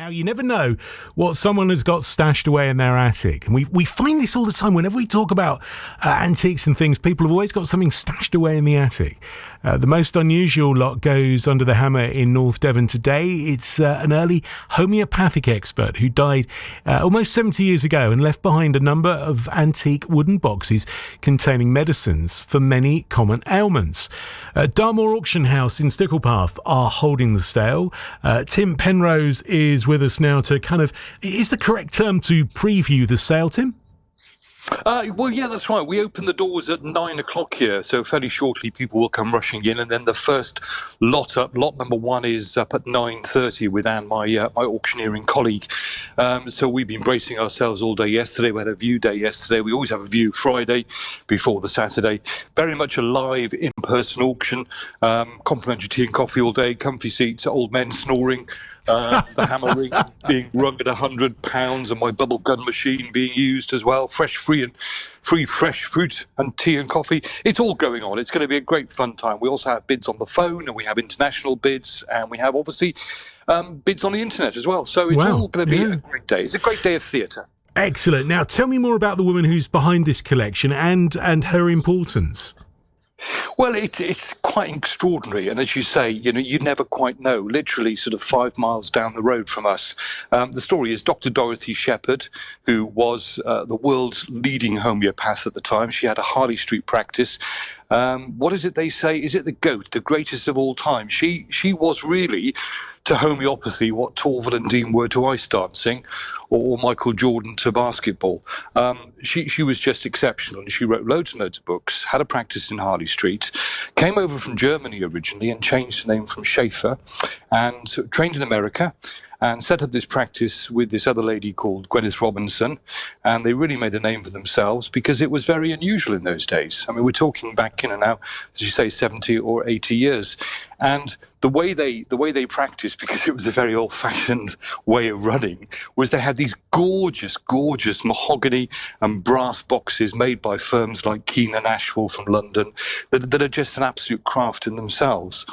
Now, you never know what someone has got stashed away in their attic. And we find this all the time. Whenever we talk about antiques and things, people have always got something stashed away in the attic. The most unusual lot goes under the hammer in North Devon today. It's an early homeopathic expert who died almost 70 years ago and left behind a number of antique wooden boxes containing medicines for many common ailments. Dartmoor Auction House in Sticklepath are holding the sale. Tim Penrose is with us now to is the correct term to preview the sale, Tim? Well, yeah, that's right. We open the doors at 9 o'clock here, so fairly shortly people will come rushing in, and then the first lot number one is up at 9:30 with Anne, my auctioneering colleague. So we've been bracing ourselves all day yesterday. We had a view day yesterday. We always have a view Friday before the Saturday. Very much a live in-person auction. Complimentary tea and coffee all day, comfy seats, old men snoring. The hammer ring being rung at £100, and my bubble gun machine being used as well. Free fresh fruit and tea and coffee. It's all going on. It's going to be a great fun time. We also have bids on the phone, and we have international bids, and we have obviously bids on the internet as well. So it's all going to be a great day. It's a great day of theatre. Excellent. Now tell me more about the woman who's behind this collection and her importance. Well, it's quite extraordinary, and as you say, you never quite know. Literally, sort of 5 miles down the road from us, the story is Dr. Dorothy Shepherd, who was the world's leading homeopath at the time. She had a Harley Street practice. What is it they say? Is it the GOAT, the greatest of all time? She was really to homeopathy what Torval and Dean were to ice dancing, or Michael Jordan to basketball. She was just exceptional, and she wrote loads and loads of books, had a practice in Harley Street, came over from Germany originally and changed her name from Schaefer, and trained in America, and set up this practice with this other lady called Gwyneth Robinson, and they really made a name for themselves because it was very unusual in those days. I mean, we're talking back, now, as you say, 70 or 80 years, and the way they practiced, because it was a very old-fashioned way of running, was they had these gorgeous mahogany and brass boxes made by firms like Keane and Ashwell from London that are just an absolute craft in themselves.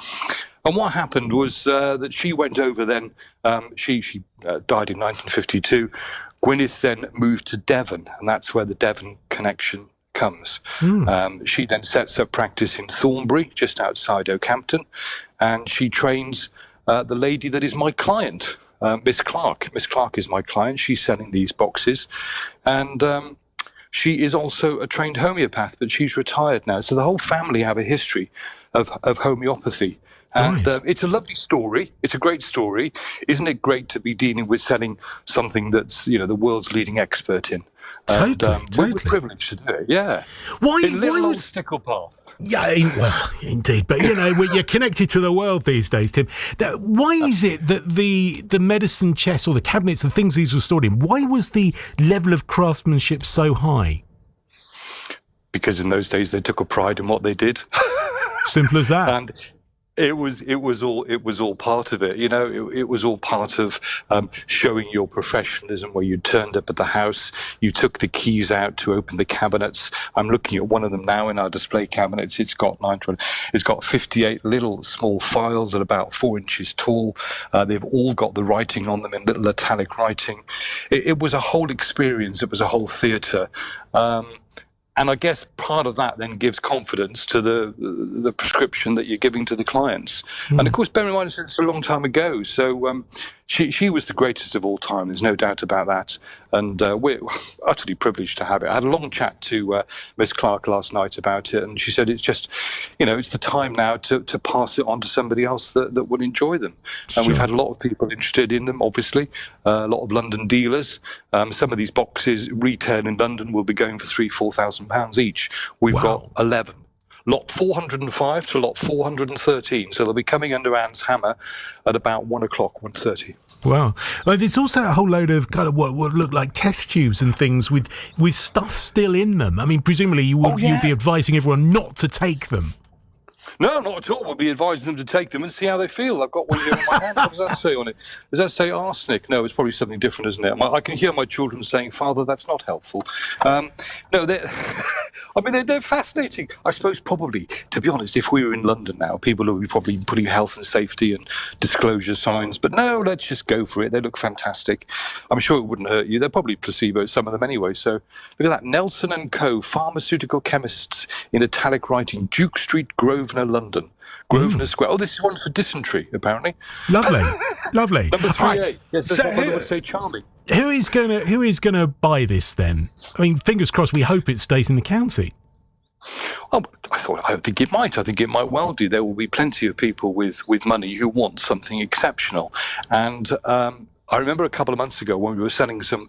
And what happened was that she went over then, she died in 1952. Gwyneth then moved to Devon, and that's where the Devon connection comes. She then sets up practice in Thornbury, just outside Oakhampton, and she trains the lady that is my client, Miss Clark. Miss Clark is my client. She's selling these boxes, and she is also a trained homeopath, but she's retired now. So the whole family have a history of homeopathy. And it's a lovely story. It's a great story. Isn't it great to be dealing with selling something that's, the world's leading expert in? Totally. We're privileged to do it, yeah. Why in little old was Sticklepath. Yeah, well, indeed. But, you're connected to the world these days, Tim. Now, why is it that the medicine chests or the cabinets and things these were stored in, why was the level of craftsmanship so high? Because in those days they took a pride in what they did. Simple as that. And it was all part of it. It was all part of showing your professionalism, where you turned up at the house, you took the keys out to open the cabinets. I'm looking at one of them now in our display cabinets. It's got 58 little small files at about 4 inches tall. They've all got the writing on them in little italic writing. It was a whole experience. It was a whole theatre. And I guess part of that then gives confidence to the prescription that you're giving to the clients. And of course, bear in mind, it's a long time ago. So she was the greatest of all time. There's no doubt about that. And we're utterly privileged to have it. I had a long chat to Miss Clark last night about it. And she said it's just, it's the time now to pass it on to somebody else that would enjoy them. And we've had a lot of people interested in them, obviously. A lot of London dealers. Some of these boxes retail in London will be going for £3,000-4,000 each. We've got 11. Lot 405 to lot 413. So they'll be coming under Anne's hammer at about 1 o'clock, 1:30. Wow. There's also a whole load of kind of what look like test tubes and things with stuff still in them. I mean, presumably you'd be advising everyone not to take them. No, not at all. We'll be advising them to take them and see how they feel. I've got one here in my hand. What does that say on it? Does that say arsenic? No, it's probably something different, isn't it? I can hear my children saying, "Father, that's not helpful." No, they're fascinating. I suppose probably, to be honest, if we were in London now, people would be probably putting health and safety and disclosure signs. But no, let's just go for it. They look fantastic. I'm sure it wouldn't hurt you. They're probably placebo, some of them anyway. So look at that. Nelson and Co. Pharmaceutical chemists in italic writing, Duke Street, Grosvenor, London. Grosvenor Square. Oh, this is one for dysentery, apparently. Lovely. Number 3A. Right. Yes, So I would say charming. Who is gonna buy this then? I mean, fingers crossed. We hope it stays in the county. Oh, I think it might. I think it might well do. There will be plenty of people with money who want something exceptional, and I remember a couple of months ago when we were selling some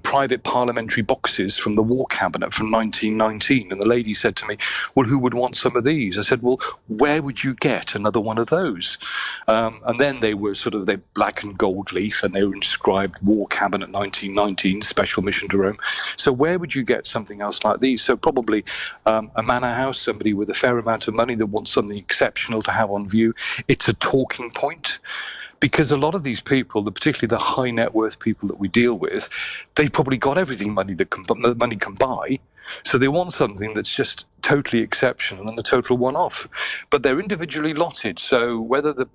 private parliamentary boxes from the War Cabinet from 1919, and the lady said to me, "Well, who would want some of these?" I said, "Well, where would you get another one of those?" And then they were they're black and gold leaf, and they were inscribed War Cabinet 1919, Special Mission to Rome. So where would you get something else like these? So probably a manor house, somebody with a fair amount of money that wants something exceptional to have on view. It's a talking point. Because a lot of these people, particularly the high net worth people that we deal with, they've probably got everything money can buy. So they want something that's just totally exceptional and a total one-off. But they're individually lotted. So whether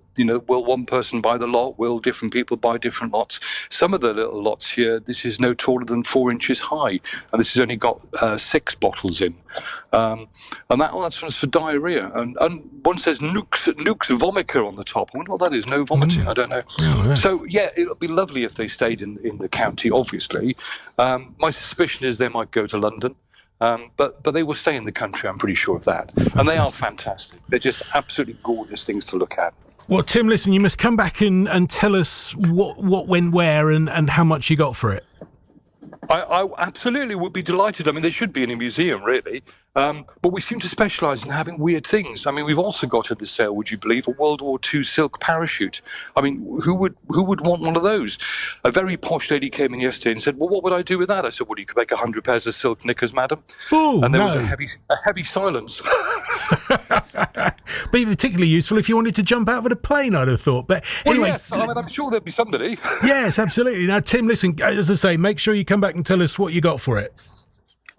will one person buy the lot? Will different people buy different lots? Some of the little lots here, this is no taller than 4 inches high, and this has only got 6 bottles in. And that's for diarrhea. And one says Nux vomica on the top. I wonder what that is. No vomiting. I don't know. Oh, yeah. So yeah, it'll be lovely if they stayed in the county. Obviously, my suspicion is they might go to London. But they will stay in the country, I'm pretty sure of that. Fantastic. And they are fantastic. They're just absolutely gorgeous things to look at. Well, Tim, listen, you must come back and tell us what went where and how much you got for it. I absolutely would be delighted. I mean, they should be in a museum, really. But we seem to specialise in having weird things. I mean, we've also got at the sale, would you believe, a World War II silk parachute. I mean, who would want one of those? A very posh lady came in yesterday and said, "Well, what would I do with that?" I said, "Well, you could make 100 pairs of silk knickers, madam." Ooh, and there no. was a heavy silence. Be particularly useful if you wanted to jump out of a plane, I'd have thought. But anyway, yes, I'm sure there'd be somebody. Yes, absolutely. Now, Tim, listen, as I say, make sure you come back and tell us what you got for it.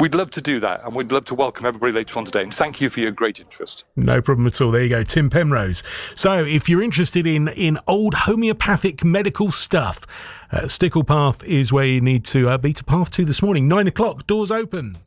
We'd love to do that, and we'd love to welcome everybody later on today. And thank you for your great interest. No problem at all. There you go, Tim Penrose. So if you're interested in old homeopathic medical stuff, Stickle Path is where you need to be to Path 2 this morning. 9 o'clock, doors open.